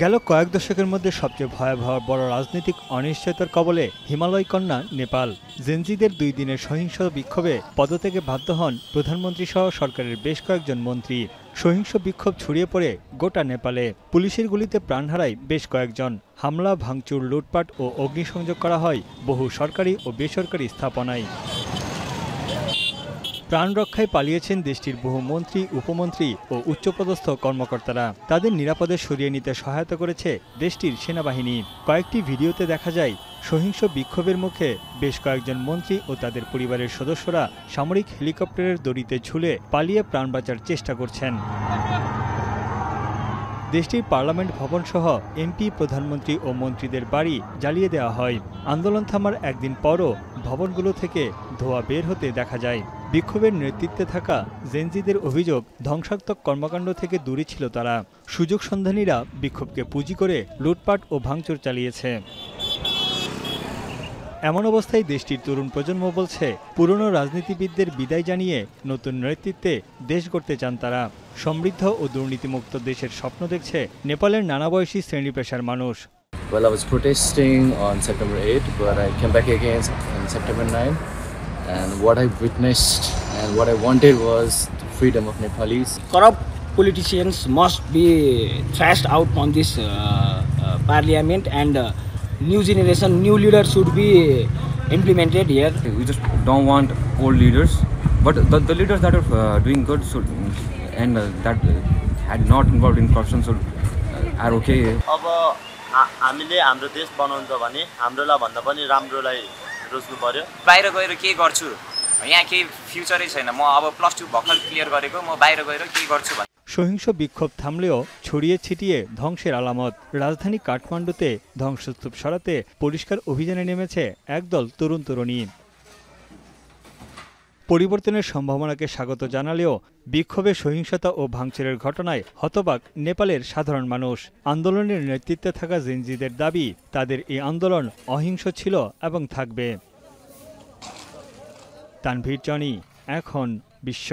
গেল কয়েক দশকের মধ্যে সবচেয়ে ভয়াবহ বড় রাজনৈতিক অনিশ্চয়তার কবলে হিমালয় কন্যা নেপাল। জেনজিদের 2 দিনের সহিংস বিক্ষোভে পদত্যাগে বাধ্য হন প্রধানমন্ত্রী সহ সরকারের বেশ কয়েকজন মন্ত্রী। সহিংস বিক্ষোভ ছড়িয়ে পড়ে গোটা নেপালে। পুলিশের গুলিতে প্রাণ হারায় বেশ কয়েকজন। হামলা, ভাঙচুর, লুটপাট ও অগ্নিসংযোগ করা হয় বহু সরকারি ও বেসরকারি স্থাপনায়। প্রাণ রক্ষায় পালিয়েছেন দেশটির বহু মন্ত্রী, উপমন্ত্রী ও উচ্চপদস্থ কর্মকর্তারা। তাদের নিরাপদে সরিয়ে নিতে সহায়তা করেছে দেশটির সেনাবাহিনী। কয়েকটি ভিডিওতে দেখা যায় সহিংস বিক্ষোভের মুখে বেশ কয়েকজন মন্ত্রী ও তাদের পরিবারের সদস্যরা সামরিক হেলিকপ্টারের দড়িতে ঝুলে পালিয়ে প্রাণ বাঁচার চেষ্টা করছেন। দেশটির পার্লামেন্ট ভবন সহ এমপি, প্রধানমন্ত্রী ও মন্ত্রীদের বাড়ি জ্বালিয়ে দেওয়া হয়। আন্দোলন থামার একদিন পরও ভবনগুলো থেকে ধোঁয়া বের হতে দেখা যায়। বিক্ষোভের নেতৃত্বে থাকা জেনজিদের অভিযোগ, ধ্বংসাত্মক কর্মকাণ্ড থেকে দূরে ছিল তারা। সুযোগ সন্ধানীরা বিক্ষোভকে পুঁজি করে লুটপাট ও ভাঙচুর চালিয়েছে। এমন অবস্থায় দেশটির তরুণ প্রজন্ম বলছে, পুরনো রাজনীতিবিদদের বিদায় জানিয়ে নতুন নেতৃত্বে দেশ গড়তে চান তারা। সমৃদ্ধ ও দুর্নীতিমুক্ত দেশের স্বপ্ন দেখছে নেপালের নানা বয়সী শ্রেণী পেশার মানুষ। Well, I was protesting on September 8, but I came back again on September 9. And what I witnessed and what I wanted was the freedom of Nepalis. Corrupt politicians must be thrashed out on this parliament, and new generation, new leaders should be implemented here. We just don't want old leaders, but the leaders that are doing good should, and that had not involved in corruption should are okay. अब हामीले हाम्रो देश बनाउनु त भने हाम्रोलाई भन्दा पनि राम्रोलाई रोज्नु पर्यो। बाहिर गएर के गर्छु, यहाँ केही फ्युचरै छैन, म अब +2 भर्खर क्लियर गरेको, म बाहिर गएर के गर्छु। সহিংস বিক্ষোভ থামলেও ছড়িয়ে ছিটিয়ে ধ্বংসের আলামত। রাজধানী কাঠমান্ডুতে ধ্বংসস্তূপ সরাতে পরিষ্কার অভিযানে নেমেছে একদল তরুণ তরুণী। পরিবর্তনের সম্ভাবনাকে স্বাগত জানালেও বিক্ষোভে সহিংসতা ও ভাঙচুরের ঘটনায় হতবাক নেপালের সাধারণ মানুষ। আন্দোলনের নেতৃত্বে থাকা জেনজিদের দাবি, তাদের এই আন্দোলন অহিংস ছিল এবং থাকবে। তানভীর জনি, এখন বিশ্ব।